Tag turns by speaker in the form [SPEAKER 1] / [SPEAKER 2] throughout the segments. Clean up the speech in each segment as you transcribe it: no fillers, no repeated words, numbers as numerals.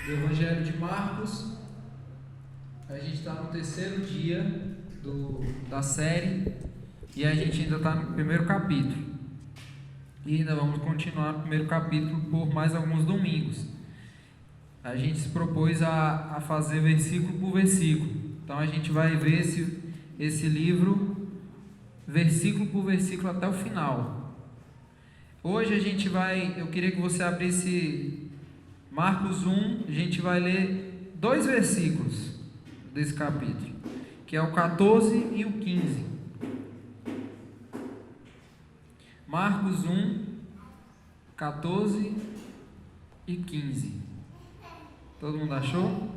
[SPEAKER 1] do Evangelho de Marcos. A gente está no terceiro dia da série e a gente ainda está no primeiro capítulo. E ainda vamos continuar no primeiro capítulo por mais alguns domingos. A gente se propôs a fazer versículo por versículo. Então a gente vai ver esse livro versículo por versículo até o final. Hoje eu queria que você abrisse Marcos 1, a gente vai ler 2 versículos desse capítulo, que é o 14 e o 15. Marcos 1, 14 e 15. Todo mundo achou?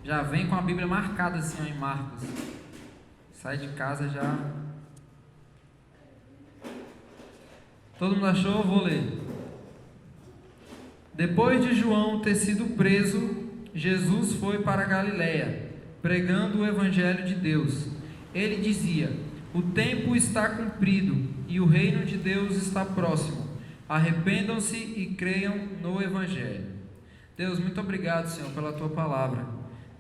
[SPEAKER 1] Já vem com a Bíblia marcada assim ó, em Marcos. Sai de casa já. Todo mundo achou? Vou ler. Depois de João ter sido preso, Jesus foi para a Galiléia, pregando o Evangelho de Deus. Ele dizia: o tempo está cumprido e o reino de Deus está próximo. Arrependam-se e creiam no Evangelho. Deus, muito obrigado, Senhor, pela Tua palavra.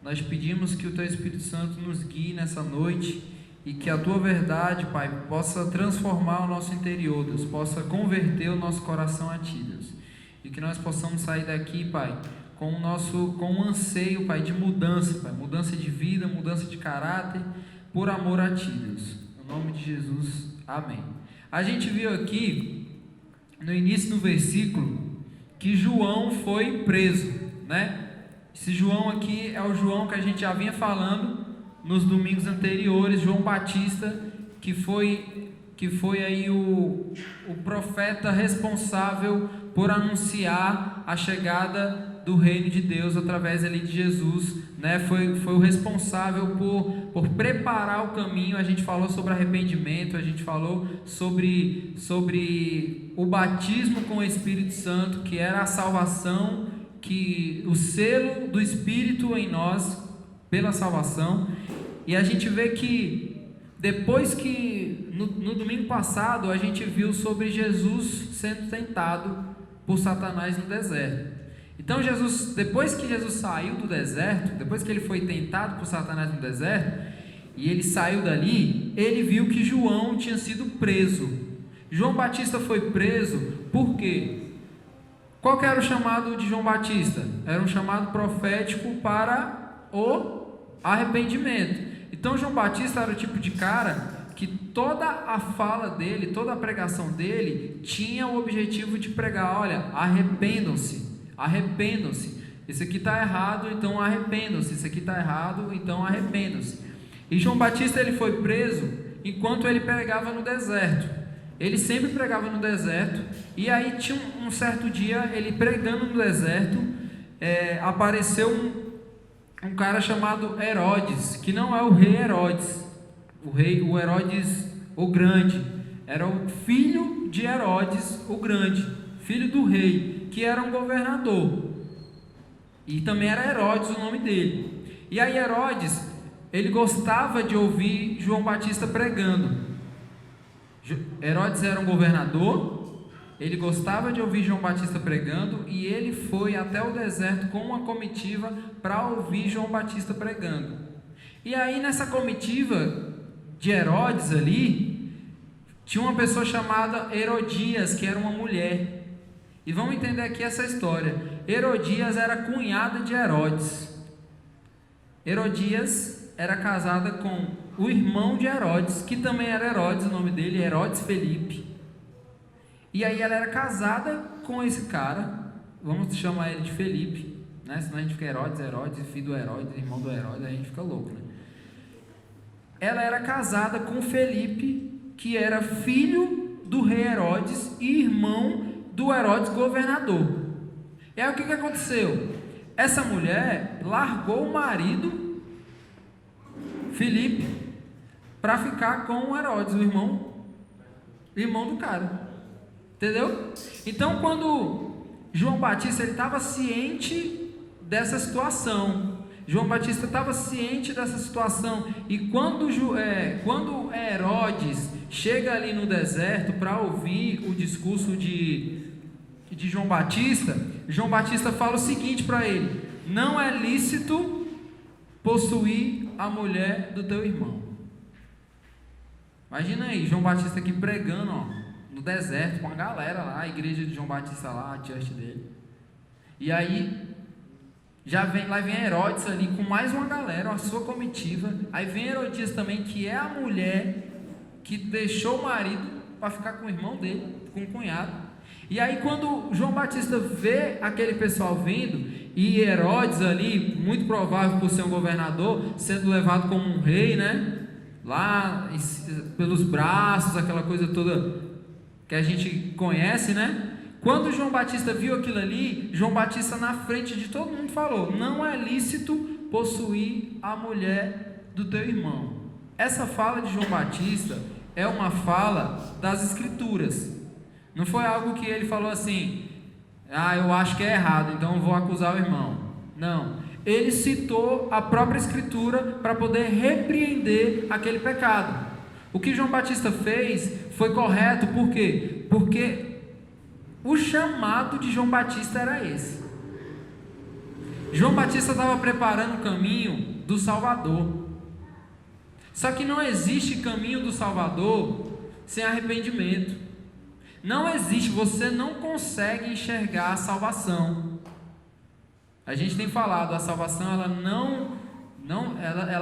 [SPEAKER 1] Nós pedimos que o Teu Espírito Santo nos guie nessa noite e que a Tua verdade, Pai, possa transformar o nosso interior, Deus, possa converter o nosso coração a Ti, Deus. E que nós possamos sair daqui, Pai, com um anseio, Pai, de mudança, Pai, mudança de vida, mudança de caráter, por amor a Ti, Deus. No nome de Jesus, amém. A gente viu aqui, no início do versículo, que João foi preso, né? Esse João aqui é o João que a gente já vinha falando nos domingos anteriores, João Batista, que foi aí o profeta responsável por anunciar a chegada do reino de Deus através ali de Jesus, né? Foi o responsável por preparar o caminho. A gente falou sobre arrependimento, a gente falou sobre o batismo com o Espírito Santo, que era a salvação, que o selo do Espírito em nós pela salvação. E a gente vê que depois que no domingo passado a gente viu sobre Jesus sendo tentado por Satanás no deserto. Então depois que Jesus saiu do deserto, depois que ele foi tentado por Satanás no deserto, e ele saiu dali, ele viu que João tinha sido preso. João Batista foi preso por quê? Qual que era o chamado de João Batista? Era um chamado profético para o arrependimento. Então João Batista era o tipo de cara que toda a fala dele, toda a pregação dele tinha o objetivo de pregar: olha, arrependam-se, arrependam-se, isso aqui está errado, então arrependam-se, isso aqui está errado, então arrependam-se. E João Batista ele foi preso enquanto ele pregava no deserto. Ele sempre pregava no deserto, e aí tinha um certo dia, ele pregando no deserto, apareceu um cara chamado Herodes, que não é o rei Herodes, o Herodes o Grande, era o filho de Herodes o Grande, filho do rei, que era um governador, e também era Herodes o nome dele. E aí Herodes, ele gostava de ouvir João Batista pregando. Herodes era um governador, ele gostava de ouvir João Batista pregando, e ele foi até o deserto com uma comitiva para ouvir João Batista pregando. E aí nessa comitiva de Herodes ali, tinha uma pessoa chamada Herodias, que era uma mulher. E vamos entender aqui essa história. Herodias era cunhada de Herodes. Herodias era casada com o irmão de Herodes, que também era Herodes, o nome dele, Herodes Felipe. E aí ela era casada com esse cara, vamos chamar ele de Felipe, né? Senão a gente fica Herodes, filho do Herodes, irmão do Herodes, a gente fica louco, né? Ela era casada com Felipe, que era filho do rei Herodes e irmão do Herodes governador. E aí o que aconteceu? Essa mulher largou o marido, Felipe, para ficar com o Herodes, o irmão do cara. Entendeu? Então, quando João Batista estava ciente dessa situação, João Batista estava ciente dessa situação, e quando Herodes chega ali no deserto para ouvir o discurso de João Batista, João Batista fala o seguinte para ele: não é lícito possuir a mulher do teu irmão. Imagina aí, João Batista aqui pregando, ó, no deserto, com a galera lá, a igreja de João Batista lá, a church dele. E aí, lá vem Herodes ali com mais uma galera, a sua comitiva. Aí vem Herodias também, que é a mulher que deixou o marido para ficar com o irmão dele, com o cunhado. E aí quando João Batista vê aquele pessoal vindo, e Herodes ali, muito provável por ser um governador, sendo levado como um rei, né? Lá pelos braços, aquela coisa toda que a gente conhece, né? Quando João Batista viu aquilo ali, João Batista na frente de todo mundo falou: não é lícito possuir a mulher do teu irmão. Essa fala de João Batista é uma fala das Escrituras. Não foi algo que ele falou assim: eu acho que é errado, então eu vou acusar o irmão. Não. Ele citou a própria Escritura para poder repreender aquele pecado. O que João Batista fez foi correto, por quê? Porque o chamado de João Batista era esse. João Batista estava preparando o caminho do Salvador. Só que não existe caminho do Salvador sem arrependimento. Não existe, você não consegue enxergar a salvação. A gente tem falado, a salvação ela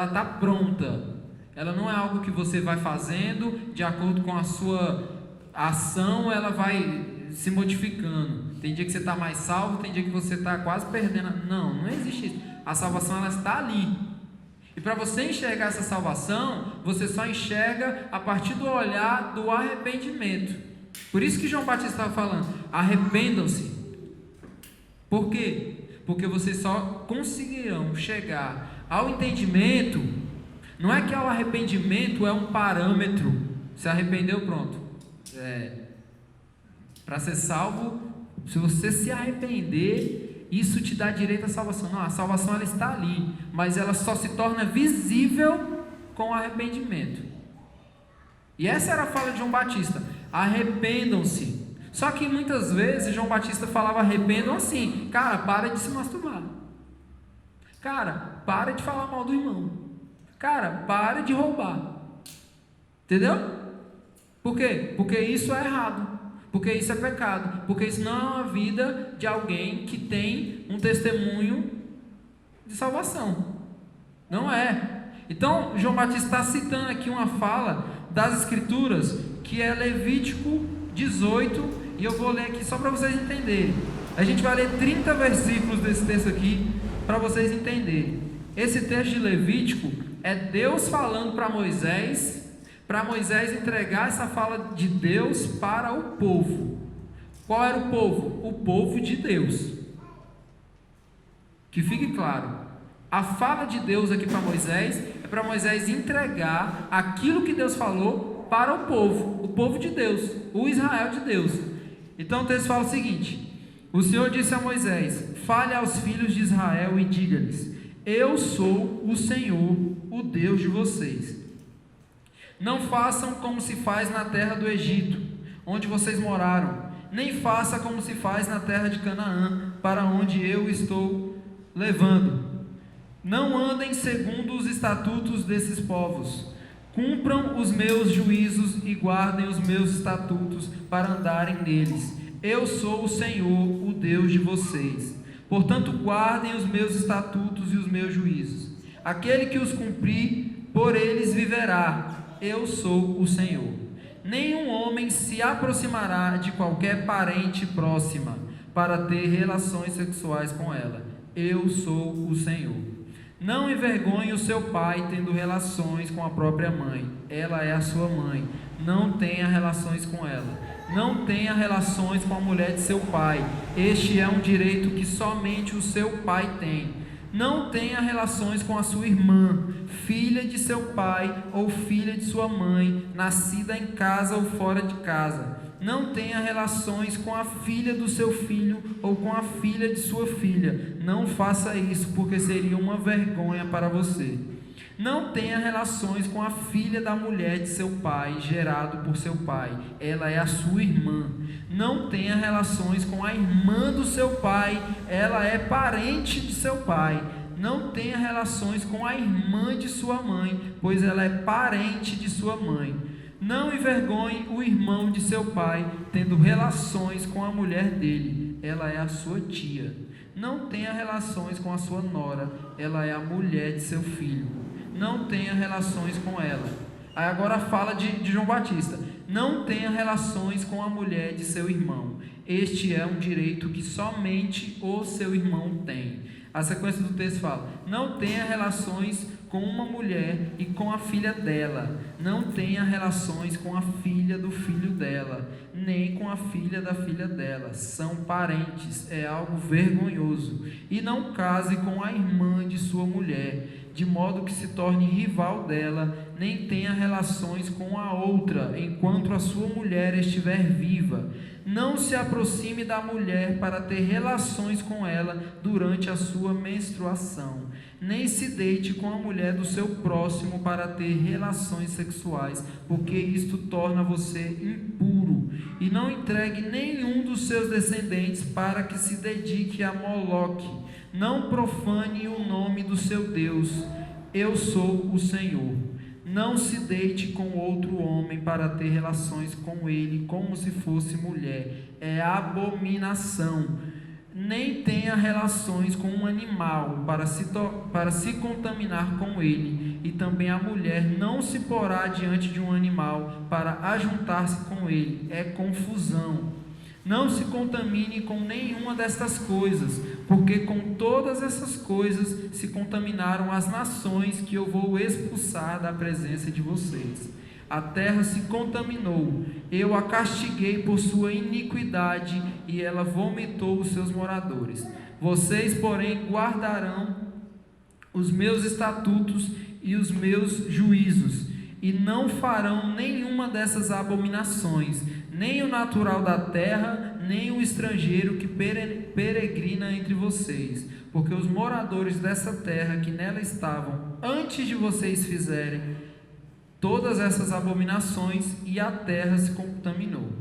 [SPEAKER 1] está pronta. Ela não é algo que você vai fazendo de acordo com a sua ação, ela vai se modificando. Tem dia que você está mais salvo, tem dia que você está quase perdendo. Não existe isso. A salvação ela está ali. E para você enxergar essa salvação, você só enxerga a partir do olhar do arrependimento. Por isso que João Batista estava falando: arrependam-se. Por quê? Porque vocês só conseguirão chegar ao entendimento. Não é que o arrependimento é um parâmetro. Se arrependeu, pronto. Para ser salvo, se você se arrepender, isso te dá direito à salvação. Não, a salvação ela está ali, mas ela só se torna visível com o arrependimento. E essa era a fala de João Batista: arrependam-se. Só que muitas vezes João Batista falava arrependam assim: cara, para de se masturbar. Cara, para de falar mal do irmão. Cara, para de roubar. Entendeu? Por quê? Porque isso é errado. Porque isso é pecado. Porque isso não é uma vida de alguém que tem um testemunho de salvação. Não é. Então, João Batista está citando aqui uma fala das Escrituras, que é Levítico 18, e eu vou ler aqui só para vocês entenderem. A gente vai ler 30 versículos desse texto aqui, para vocês entenderem. Esse texto de Levítico é Deus falando para Moisés entregar essa fala de Deus para o povo. Qual era o povo? O povo de Deus. Que fique claro, a fala de Deus aqui para Moisés é para Moisés entregar aquilo que Deus falou para o povo de Deus, o Israel de Deus. Então o texto fala o seguinte: o Senhor disse a Moisés: fale aos filhos de Israel e diga-lhes: eu sou o Senhor, o Deus de vocês. Não façam como se faz na terra do Egito, onde vocês moraram, nem faça como se faz na terra de Canaã, para onde eu estou levando. Não andem segundo os estatutos desses povos. Cumpram os meus juízos e guardem os meus estatutos para andarem neles. Eu sou o Senhor, o Deus de vocês. Portanto, guardem os meus estatutos e os meus juízos. Aquele que os cumprir, por eles viverá. Eu sou o Senhor. Nenhum homem se aproximará de qualquer parente próxima para ter relações sexuais com ela. Eu sou o Senhor. Não envergonhe o seu pai tendo relações com a própria mãe. Ela é a sua mãe. Não tenha relações com ela. Não tenha relações com a mulher de seu pai. Este é um direito que somente o seu pai tem. Não tenha relações com a sua irmã, filha de seu pai ou filha de sua mãe, nascida em casa ou fora de casa. Não tenha relações com a filha do seu filho ou com a filha de sua filha. Não faça isso, porque seria uma vergonha para você. Não tenha relações com a filha da mulher de seu pai, gerado por seu pai. Ela é a sua irmã. Não tenha relações com a irmã do seu pai. Ela é parente de seu pai. Não tenha relações com a irmã de sua mãe, pois ela é parente de sua mãe. Não envergonhe o irmão de seu pai, tendo relações com a mulher dele. Ela é a sua tia. Não tenha relações com a sua nora. Ela é a mulher de seu filho. Não tenha relações com ela. Aí agora fala de João Batista. Não tenha relações com a mulher de seu irmão. Este é um direito que somente o seu irmão tem. A sequência do texto fala: não tenha relações com uma mulher e com a filha dela. Não tenha relações com a filha do filho dela, nem com a filha da filha dela. São parentes, é algo vergonhoso. E não case com a irmã de sua mulher, de modo que se torne rival dela, nem tenha relações com a outra, enquanto a sua mulher estiver viva. Não se aproxime da mulher para ter relações com ela durante a sua menstruação. Nem se deite com a mulher do seu próximo para ter relações sexuais, porque isto torna você impuro. E não entregue nenhum dos seus descendentes para que se dedique a Moloque. Não profane o nome do seu Deus. Eu sou o Senhor. Não se deite com outro homem para ter relações com ele como se fosse mulher. É abominação. Nem tenha relações com um animal para se contaminar com ele. E também a mulher não se porá diante de um animal para ajuntar-se com ele. É confusão. Não se contamine com nenhuma destas coisas, porque com todas essas coisas se contaminaram as nações que eu vou expulsar da presença de vocês. A terra se contaminou, eu a castiguei por sua iniquidade, e ela vomitou os seus moradores. Vocês, porém, guardarão os meus estatutos e os meus juízos, e não farão nenhuma dessas abominações, nem o natural da terra, nem o estrangeiro que peregrina entre vocês, porque os moradores dessa terra que nela estavam, antes de vocês fizerem todas essas abominações, e a terra se contaminou.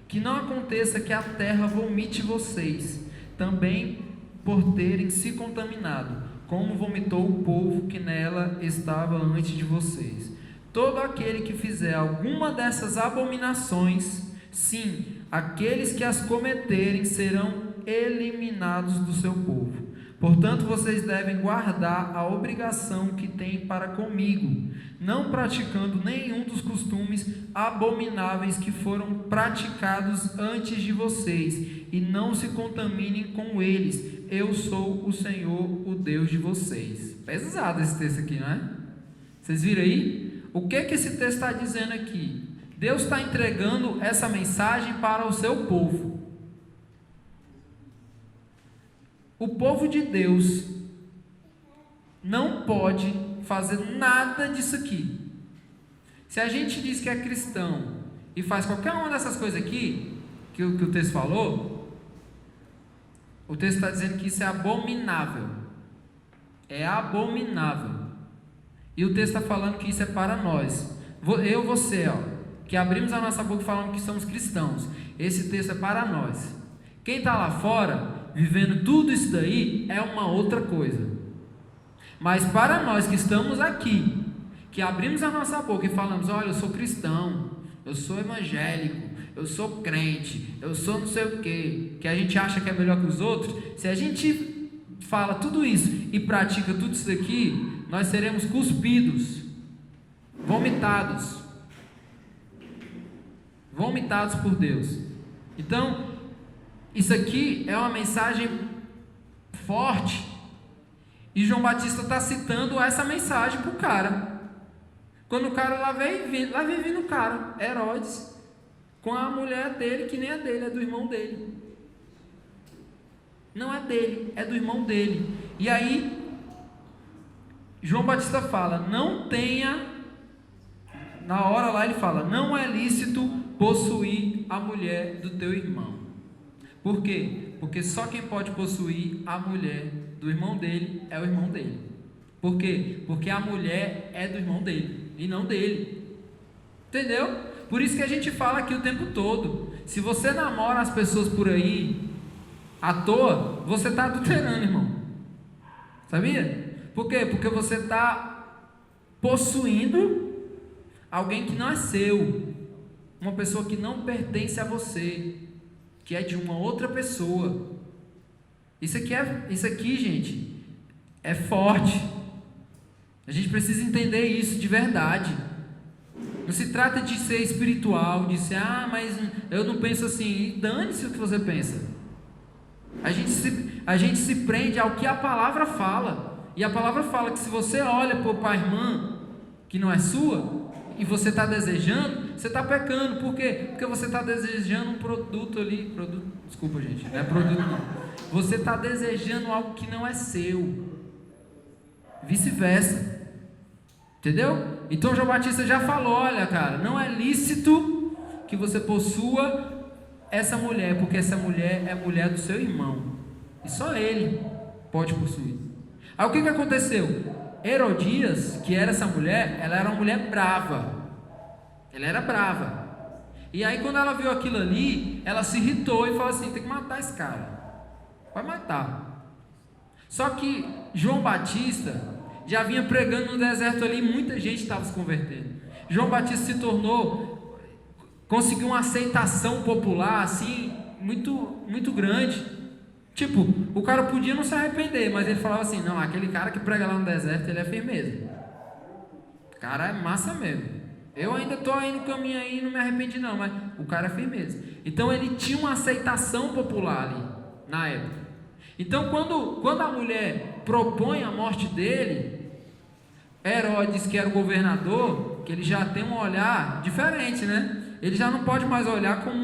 [SPEAKER 1] Que não aconteça que a terra vomite vocês, também por terem se contaminado, como vomitou o povo que nela estava antes de vocês. Todo aquele que fizer alguma dessas abominações, sim, aqueles que as cometerem serão eliminados do seu povo. Portanto, vocês devem guardar a obrigação que têm para comigo, não praticando nenhum dos costumes abomináveis que foram praticados antes de vocês, e não se contaminem com eles. Eu sou o Senhor, o Deus de vocês. Pesado esse texto aqui, não é? Vocês viram aí? O que esse texto está dizendo aqui? Deus está entregando essa mensagem para o seu povo. O povo de Deus não pode fazer nada disso aqui. Se a gente diz que é cristão e faz qualquer uma dessas coisas aqui, que o texto falou, o texto está dizendo que isso é abominável. É abominável. E o texto está falando que isso é para nós. Eu, você, que abrimos a nossa boca falando que somos cristãos. Esse texto é para nós. Quem está lá fora, vivendo tudo isso daí, é uma outra coisa. Mas para nós que estamos aqui, que abrimos a nossa boca e falamos: olha, eu sou cristão, eu sou evangélico, eu sou crente, eu sou não sei o que a gente acha que é melhor que os outros. Se a gente fala tudo isso e pratica tudo isso aqui, nós seremos cuspidos, vomitados por Deus. Então, isso aqui é uma mensagem forte, e João Batista está citando essa mensagem para o cara. Quando o cara lá vem vindo o cara, Herodes, com a mulher dele, que nem é dele, é do irmão dele. Não é dele, é do irmão dele. E aí João Batista fala: não tenha, na hora lá ele fala: não é lícito possuir a mulher do teu irmão. Por quê? Porque só quem pode possuir a mulher do irmão dele é o irmão dele. Por quê? Porque a mulher é do irmão dele e não dele. Entendeu? Por isso que a gente fala aqui o tempo todo. Se você namora as pessoas por aí à toa, você está adulterando, irmão. Sabia? Por quê? Porque você está possuindo alguém que não é seu, uma pessoa que não pertence a você, que é de uma outra pessoa. Isso aqui, gente, é forte. A gente precisa entender isso de verdade. Não se trata de ser espiritual, de ser, mas eu não penso assim. E dane-se o que você pensa. A gente se prende ao que a palavra fala. E a palavra fala que se você olha para a irmã que não é sua, e você está desejando, você está pecando. Por quê? Porque você está desejando um produto ali. Desculpa, gente, não é produto não. Você está desejando algo que não é seu. Vice-versa. Entendeu? Então João Batista já falou: olha, cara, não é lícito que você possua essa mulher, porque essa mulher é mulher do seu irmão, e só ele pode possuir. Aí o que aconteceu? Herodias, que era essa mulher, ela era uma mulher brava. Ela era brava. E aí quando ela viu aquilo ali, ela se irritou e falou assim: tem que matar esse cara. Vai matar. Só que João Batista já vinha pregando no deserto ali, muita gente estava se convertendo. João Batista conseguiu uma aceitação popular assim, muito grande. Tipo, o cara podia não se arrepender, mas ele falava assim: não, aquele cara que prega lá no deserto, ele é firmeza. O cara é massa mesmo. Eu ainda estou aí no caminho aí, não me arrependi não, mas o cara é firmeza. Então ele tinha uma aceitação popular ali, na época. Então quando a mulher propõe a morte dele, Herodes, que era o governador, que ele já tem um olhar diferente, né? Ele já não pode mais olhar como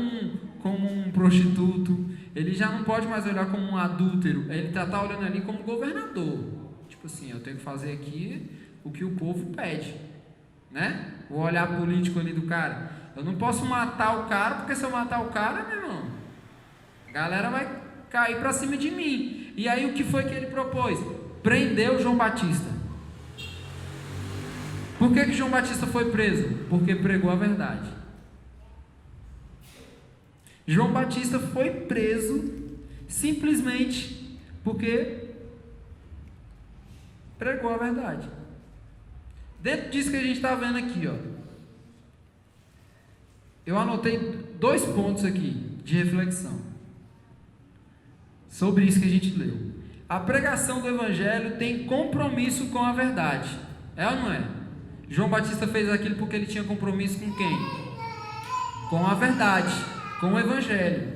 [SPEAKER 1] um prostituto, ele já não pode mais olhar como um adúltero, ele está olhando ali como governador. Tipo assim, eu tenho que fazer aqui o que o povo pede, né? O olhar político ali do cara. Eu não posso matar o cara, porque se eu matar o cara, meu irmão, a galera vai cair para cima de mim. E aí o que foi que ele propôs? Prendeu João Batista. Por que João Batista foi preso? Porque pregou a verdade. João Batista foi preso simplesmente porque pregou a verdade. Dentro disso que a gente está vendo aqui, eu anotei 2 pontos aqui de reflexão sobre isso que a gente leu. A pregação do Evangelho tem compromisso com a verdade. É ou não é? João Batista fez aquilo porque ele tinha compromisso com quem? Com a verdade, com o Evangelho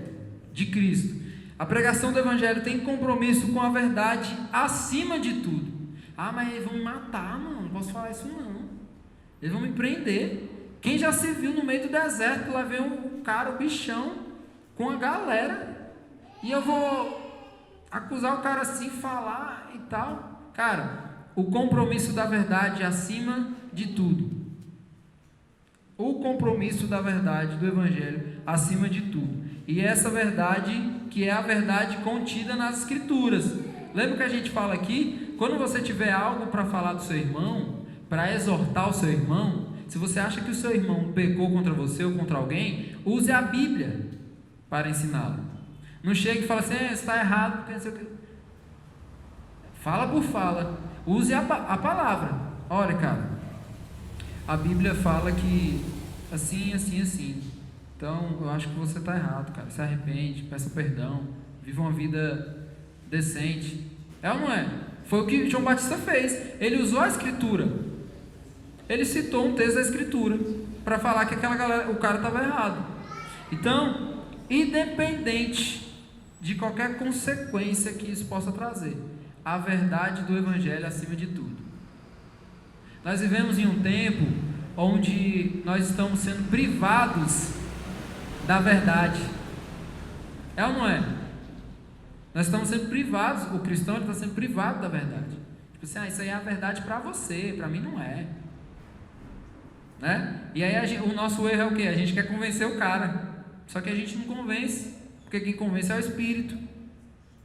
[SPEAKER 1] de Cristo. A pregação do Evangelho tem compromisso com a verdade acima de tudo. Mas eles vão me matar, mano, não posso falar isso não. Eles vão me prender. Quem já se viu no meio do deserto, lá vem um cara, o bichão, com a galera, e eu vou acusar o cara assim, falar e tal. Cara, o compromisso da verdade acima de tudo. O compromisso da verdade do Evangelho acima de tudo. E essa verdade que é a verdade contida nas Escrituras. Lembra que a gente fala aqui? Quando você tiver algo para falar do seu irmão, para exortar o seu irmão, se você acha que o seu irmão pecou contra você ou contra alguém, use a Bíblia para ensiná-lo. Não chegue e fale assim: você está errado, porque não sei o que. Fala por fala. Use a palavra. Olha, cara, a Bíblia fala que assim, assim, assim. Então, eu acho que você está errado, cara. Se arrepende, peça perdão, viva uma vida decente. É ou não é? Foi o que João Batista fez. Ele usou a Escritura. Ele citou um texto da Escritura para falar que aquela galera, o cara estava errado. Então, independente de qualquer consequência que isso possa trazer, a verdade do Evangelho acima de tudo. Nós vivemos em um tempo onde nós estamos sendo privados da verdade. É ou não é? Nós estamos sendo privados, o cristão está sendo privado da verdade. Tipo assim, isso aí é a verdade para você, para mim não é. Né? E aí o nosso erro é o quê? A gente quer convencer o cara, só que a gente não convence, porque quem convence é o Espírito.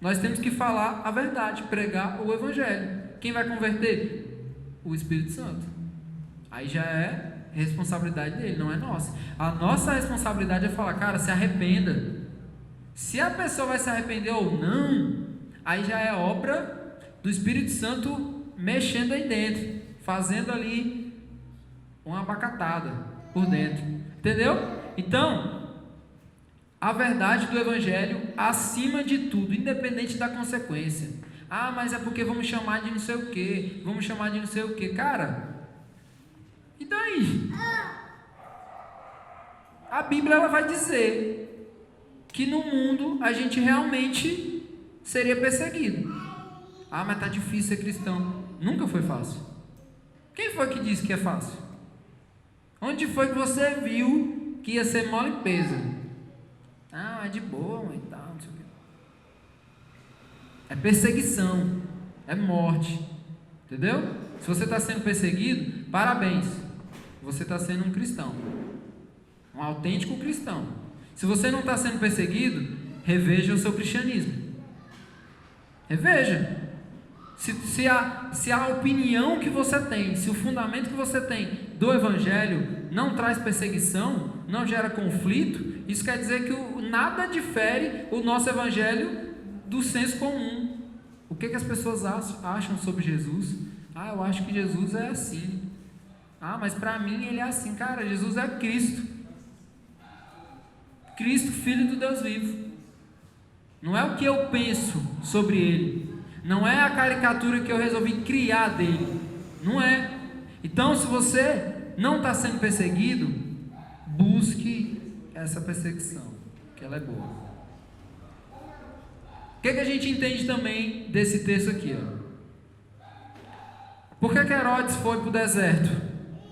[SPEAKER 1] Nós temos que falar a verdade, pregar o Evangelho. Quem vai converter? O Espírito Santo. Aí já é responsabilidade dele, não é nossa. A nossa responsabilidade é falar, cara, se arrependa. Se a pessoa vai se arrepender ou não, aí já é obra do Espírito Santo mexendo aí dentro, fazendo ali uma abacatada por dentro, entendeu? Então, a verdade do Evangelho acima de tudo, independente da consequência. Ah, mas é porque vamos chamar de não sei o que, vamos chamar de não sei o que, cara. E daí? A Bíblia ela vai dizer que no mundo a gente realmente seria perseguido. Ah, mas tá difícil ser cristão. Nunca foi fácil. Quem foi que disse que é fácil? Onde foi que você viu que ia ser mó limpeza? Ah, é de boa e tal, não sei o quê. É perseguição, é morte, entendeu? Se você está sendo perseguido, parabéns, você está sendo um cristão, um autêntico cristão. Se você não está sendo perseguido, reveja o seu cristianismo. Reveja. Se a opinião que você tem, se o fundamento que você tem do Evangelho não traz perseguição, não gera conflito, isso quer dizer que nada difere o nosso Evangelho do senso comum. O que as pessoas acham sobre Jesus? Ah, eu acho que Jesus é assim. Ah, mas para mim ele é assim. Cara, Jesus é Cristo. Cristo, Filho do Deus vivo. Não é o que eu penso sobre Ele. Não é a caricatura que eu resolvi criar dele. Não é. Então, se você não está sendo perseguido, busque essa perseguição, que ela é boa. O que a gente entende também desse texto aqui? Por que Herodes foi para o deserto?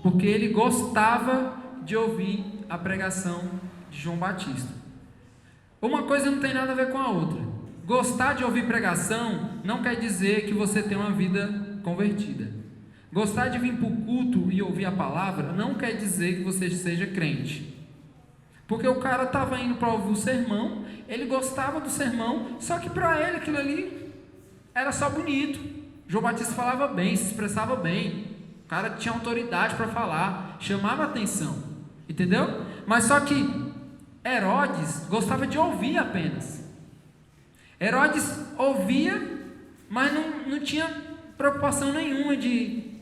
[SPEAKER 1] Porque ele gostava de ouvir a pregação de João Batista. Uma coisa não tem nada a ver com a outra. Gostar de ouvir pregação não quer dizer que você tem uma vida convertida. Gostar de vir para o culto e ouvir a palavra não quer dizer que você seja crente. Porque o cara estava indo para ouvir o sermão, ele gostava do sermão, só que para ele aquilo ali era só bonito. João Batista falava bem, se expressava bem, o cara tinha autoridade para falar, chamava atenção, entendeu? Mas só que Herodes gostava de ouvir apenas. Herodes ouvia, mas não tinha preocupação nenhuma de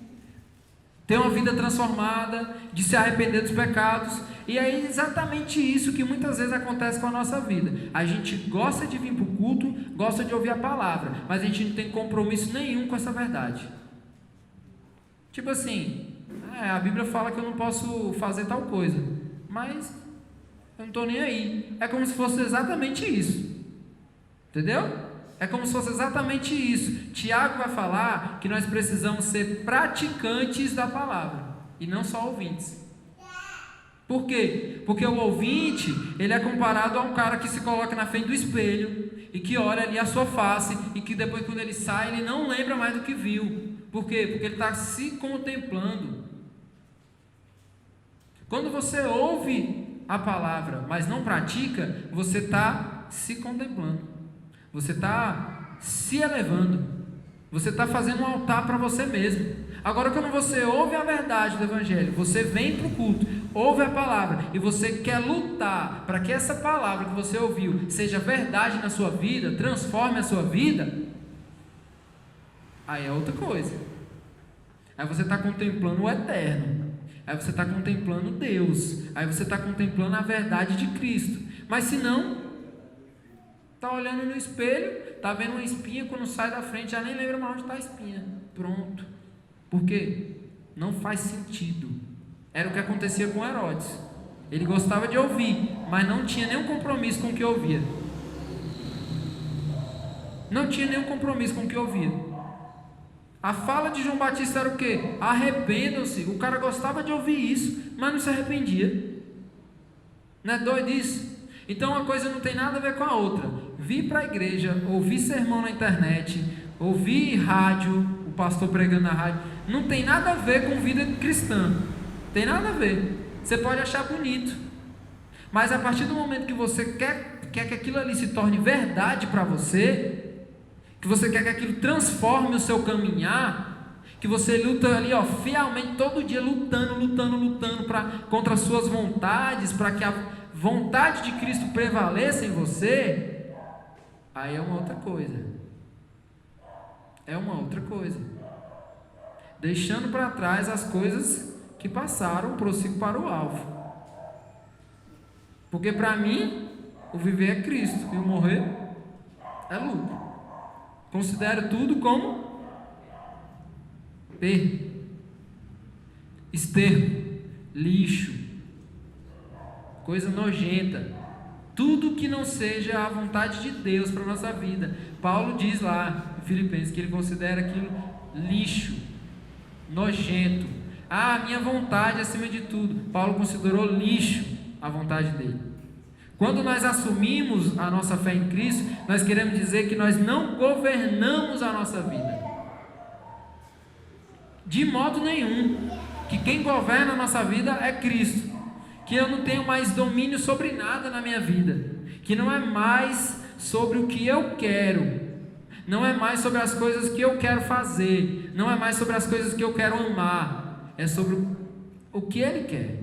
[SPEAKER 1] ter uma vida transformada, de se arrepender dos pecados. E é exatamente isso que muitas vezes acontece com a nossa vida. A gente gosta de vir para o culto, gosta de ouvir a palavra, mas a gente não tem compromisso nenhum com essa verdade. Tipo assim, a Bíblia fala que eu não posso fazer tal coisa, mas eu não estou nem aí. É como se fosse exatamente isso. Entendeu? É como se fosse exatamente isso. Tiago vai falar que nós precisamos ser praticantes da palavra e não só ouvintes. Por quê? Porque o ouvinte, ele é comparado a um cara que se coloca na frente do espelho e que olha ali a sua face e que depois, quando ele sai, ele não lembra mais do que viu. Por quê? Porque ele está se contemplando. Quando você ouve a palavra, mas não pratica, você está se contemplando. Você está se elevando. Você está fazendo um altar para você mesmo. Agora, quando você ouve a verdade do Evangelho, você vem para o culto, ouve a palavra e você quer lutar para que essa palavra que você ouviu seja verdade na sua vida, transforme a sua vida, aí é outra coisa. Aí você está contemplando o eterno. Aí você está contemplando Deus. Aí você está contemplando a verdade de Cristo. Mas se não, está olhando no espelho, está vendo uma espinha, quando sai da frente já nem lembra mais onde está a espinha. Pronto. Por quê? Não faz sentido. Era o que acontecia com Herodes. Ele gostava de ouvir, mas não tinha nenhum compromisso com o que ouvia. Não tinha nenhum compromisso com o que ouvia. A fala de João Batista era o quê? Arrependam-se. O cara gostava de ouvir isso, mas não se arrependia. Não é doido isso? Então uma coisa não tem nada a ver com a outra. Vir para a igreja, ouvir sermão na internet, ouvir rádio, o pastor pregando na rádio, não tem nada a ver com vida cristã. Tem nada a ver. Você pode achar bonito, mas a partir do momento que você quer que aquilo ali se torne verdade para você, que você quer que aquilo transforme o seu caminhar, que você luta ali, fielmente, todo dia, lutando contra as suas vontades, para que a vontade de Cristo prevaleça em você, aí é uma outra coisa. É uma outra coisa. Deixando para trás as coisas que passaram, prossigo para o alvo. Porque para mim, o viver é Cristo e o morrer é lucro. Considero tudo como esterco, lixo, coisa nojenta, tudo que não seja a vontade de Deus para a nossa vida. Paulo diz lá em Filipenses que ele considera aquilo lixo, nojento. A minha vontade acima de tudo. Paulo considerou lixo a vontade dele. Quando nós assumimos a nossa fé em Cristo, nós queremos dizer que nós não governamos a nossa vida. De modo nenhum. Que quem governa a nossa vida é Cristo. Que eu não tenho mais domínio sobre nada na minha vida. Que não é mais sobre o que eu quero. Não é mais sobre as coisas que eu quero fazer. Não é mais sobre as coisas que eu quero amar. É sobre o que Ele quer.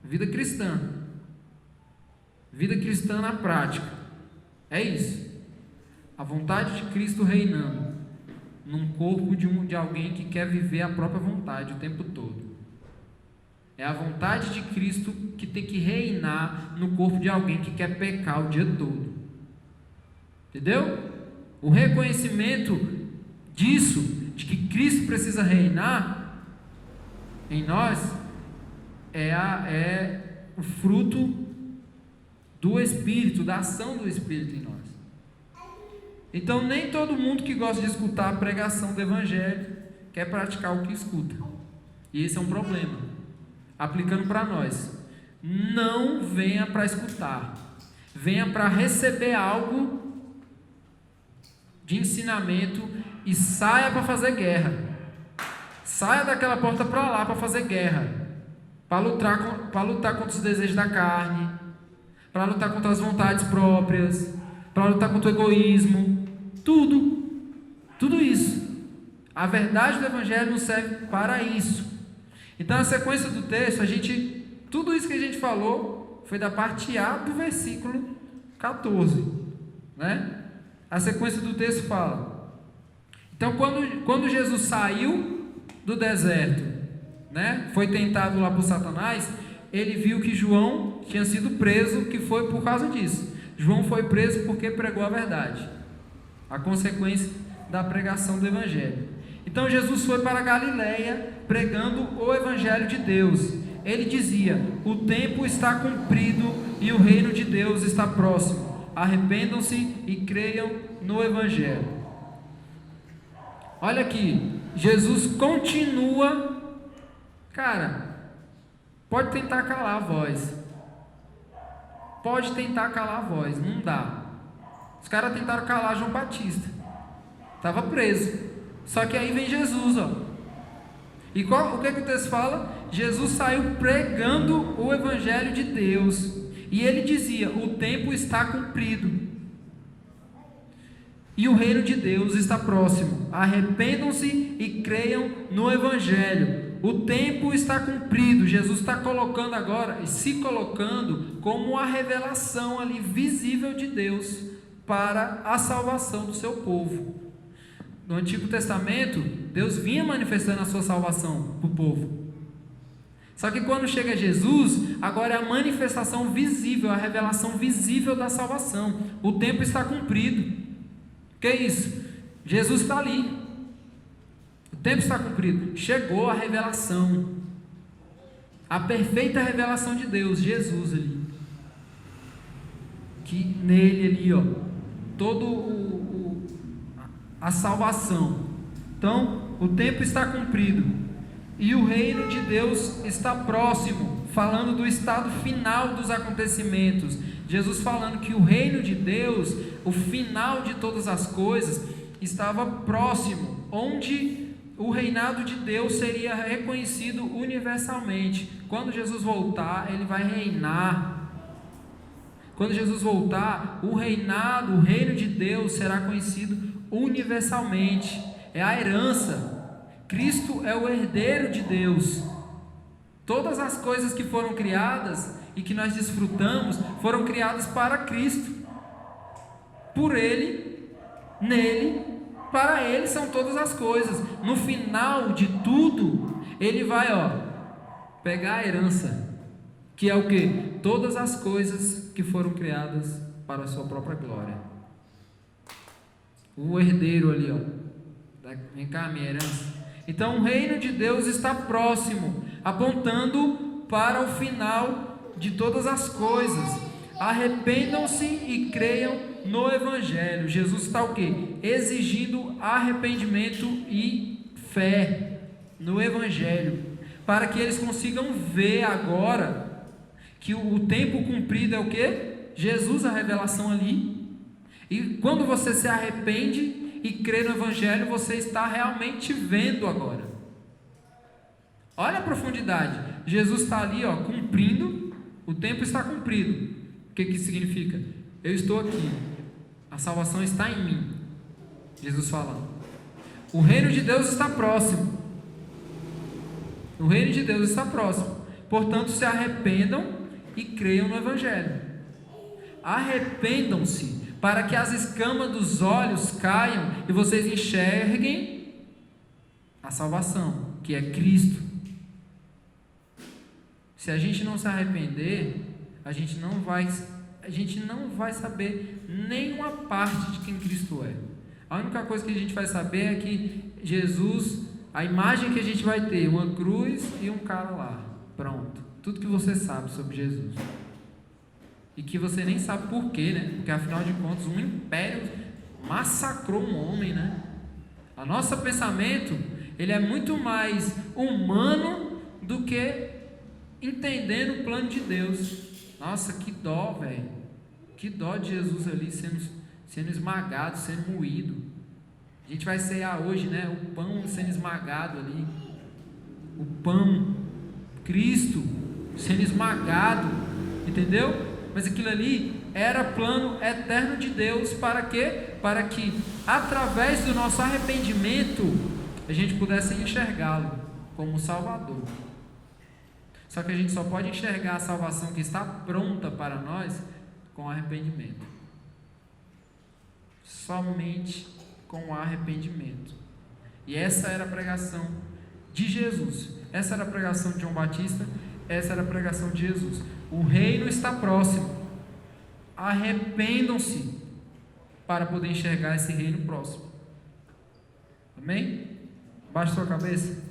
[SPEAKER 1] Vida cristã. Vida cristã na prática. É isso. A vontade de Cristo reinando num corpo de alguém que quer viver a própria vontade o tempo todo. É a vontade de Cristo que tem que reinar no corpo de alguém que quer pecar o dia todo. Entendeu? O reconhecimento disso, de que Cristo precisa reinar em nós, é o fruto do Espírito, da ação do Espírito em nós. Então nem todo mundo que gosta de escutar a pregação do Evangelho quer praticar o que escuta. E esse é um problema. Aplicando para nós. Não venha para escutar. Venha para receber algo de ensinamento e saia para fazer guerra. Saia daquela porta para lá para fazer guerra. Para lutar contra os desejos da carne. Para lutar contra as vontades próprias. Para lutar contra o egoísmo. Tudo isso. A verdade do Evangelho não serve para isso. Então, a sequência do texto, tudo isso que a gente falou foi da parte A do versículo 14, né? A sequência do texto fala. Então, quando Jesus saiu do deserto, né? Foi tentado lá por Satanás, ele viu que João tinha sido preso, que foi por causa disso. João foi preso porque pregou a verdade. A consequência da pregação do Evangelho. Então Jesus foi para Galileia pregando o Evangelho de Deus. Ele dizia: o tempo está cumprido e o reino de Deus está próximo. Arrependam-se e creiam no Evangelho. Olha aqui, Jesus continua. Cara, pode tentar calar a voz. Pode tentar calar a voz, não dá. Os caras tentaram calar João Batista. Estava preso. Só que aí vem Jesus, E o que o texto fala? Jesus saiu pregando o Evangelho de Deus. E ele dizia: o tempo está cumprido. E o reino de Deus está próximo. Arrependam-se e creiam no Evangelho. O tempo está cumprido. Jesus está colocando agora, se colocando como a revelação ali visível de Deus para a salvação do seu povo. No Antigo Testamento, Deus vinha manifestando a sua salvação para o povo. Só que quando chega Jesus, agora é a manifestação visível, a revelação visível da salvação. O tempo está cumprido. O que é isso? Jesus está ali. O tempo está cumprido. Chegou a revelação. A perfeita revelação de Deus, Jesus ali. Que nele ali, a salvação. Então, o tempo está cumprido e o reino de Deus está próximo, falando do estado final dos acontecimentos. Jesus falando que o reino de Deus, o final de todas as coisas, estava próximo, onde o reinado de Deus seria reconhecido universalmente. Quando Jesus voltar, ele vai reinar. Quando Jesus voltar, o reino de Deus será conhecido universalmente, é a herança. Cristo é o herdeiro de Deus. Todas as coisas que foram criadas e que nós desfrutamos foram criadas para Cristo. Por Ele, nele, para Ele são todas as coisas. No final de tudo, Ele vai pegar a herança, que é o quê? Todas as coisas que foram criadas para a sua própria glória. O herdeiro ali, vem cá, minha herança. Então o reino de Deus está próximo, apontando para o final de todas as coisas. Arrependam-se e creiam no Evangelho. Jesus está o quê? Exigindo arrependimento e fé no Evangelho, para que eles consigam ver agora que o tempo cumprido é o quê? Jesus, a revelação ali. E quando você se arrepende e crê no Evangelho, você está realmente vendo agora. Olha a profundidade. Jesus está ali, cumprindo. O tempo está cumprido. O que que significa? Eu estou aqui. A salvação está em mim. Jesus falando. O reino de Deus está próximo. O reino de Deus está próximo. Portanto, se arrependam e creiam no Evangelho. Arrependam-se, para que as escamas dos olhos caiam e vocês enxerguem a salvação, que é Cristo. Se a gente não se arrepender, a gente não vai saber nenhuma parte de quem Cristo é. A única coisa que a gente vai saber é que Jesus, a imagem que a gente vai ter, uma cruz e um cara lá. Pronto. Tudo que você sabe sobre Jesus. E que você nem sabe por quê, né? Porque afinal de contas, um império massacrou um homem, né? O nosso pensamento, ele é muito mais humano do que entendendo o plano de Deus. Nossa, que dó, velho. Que dó de Jesus ali sendo esmagado, sendo moído. A gente vai cear hoje, né? O pão sendo esmagado ali. O pão, Cristo sendo esmagado, entendeu? Mas aquilo ali era plano eterno de Deus. Para quê? Para que através do nosso arrependimento a gente pudesse enxergá-lo como Salvador. Só que a gente só pode enxergar a salvação que está pronta para nós com arrependimento. Somente com arrependimento. E essa era a pregação de Jesus. Essa era a pregação de João Batista. Essa era a pregação de Jesus. O reino está próximo. Arrependam-se para poder enxergar esse reino próximo. Amém? Baixe sua cabeça.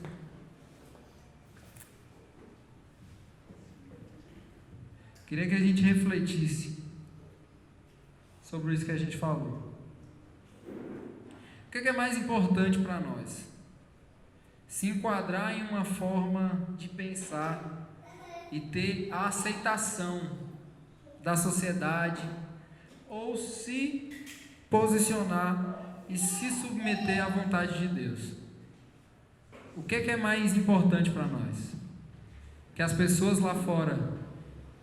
[SPEAKER 1] Queria que a gente refletisse sobre isso que a gente falou. O que é mais importante para nós? Se enquadrar em uma forma de pensar e ter a aceitação da sociedade, ou se posicionar e se submeter à vontade de Deus? O que é mais importante para nós? Que as pessoas lá fora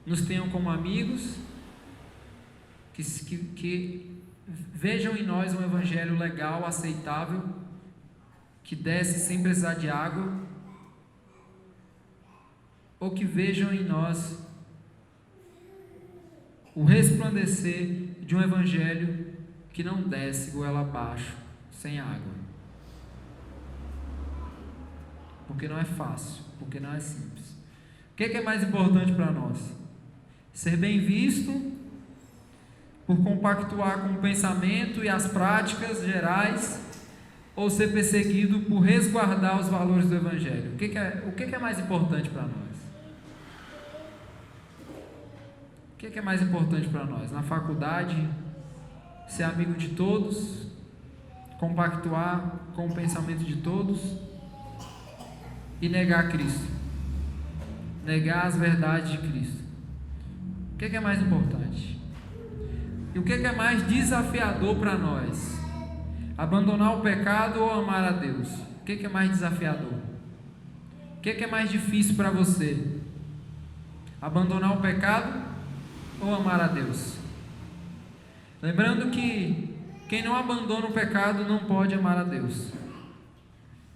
[SPEAKER 1] nos tenham como amigos, que vejam em nós um evangelho legal, aceitável, que desce sem precisar de água, ou que vejam em nós o resplandecer de um evangelho que não desce goela abaixo, sem água. Porque não é fácil, porque não é simples. O que é mais importante para nós? Ser bem visto por compactuar com o pensamento e as práticas gerais, ou ser perseguido por resguardar os valores do evangelho? O que é mais importante para nós? O que é mais importante para nós? Na faculdade, ser amigo de todos, compactuar com o pensamento de todos e negar Cristo, negar as verdades de Cristo. O que é mais importante? E o que é mais desafiador para nós? Abandonar o pecado ou amar a Deus? O que é mais desafiador? O que é mais difícil para você? Abandonar o pecado ou amar a Deus? Lembrando que Quem não abandona o pecado não pode amar a Deus.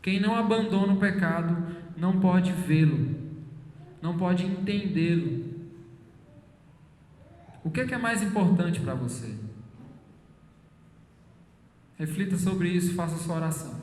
[SPEAKER 1] Quem não abandona o pecado não pode vê-lo, não pode entendê-lo. O que é mais importante para você? Reflita sobre isso e faça sua oração.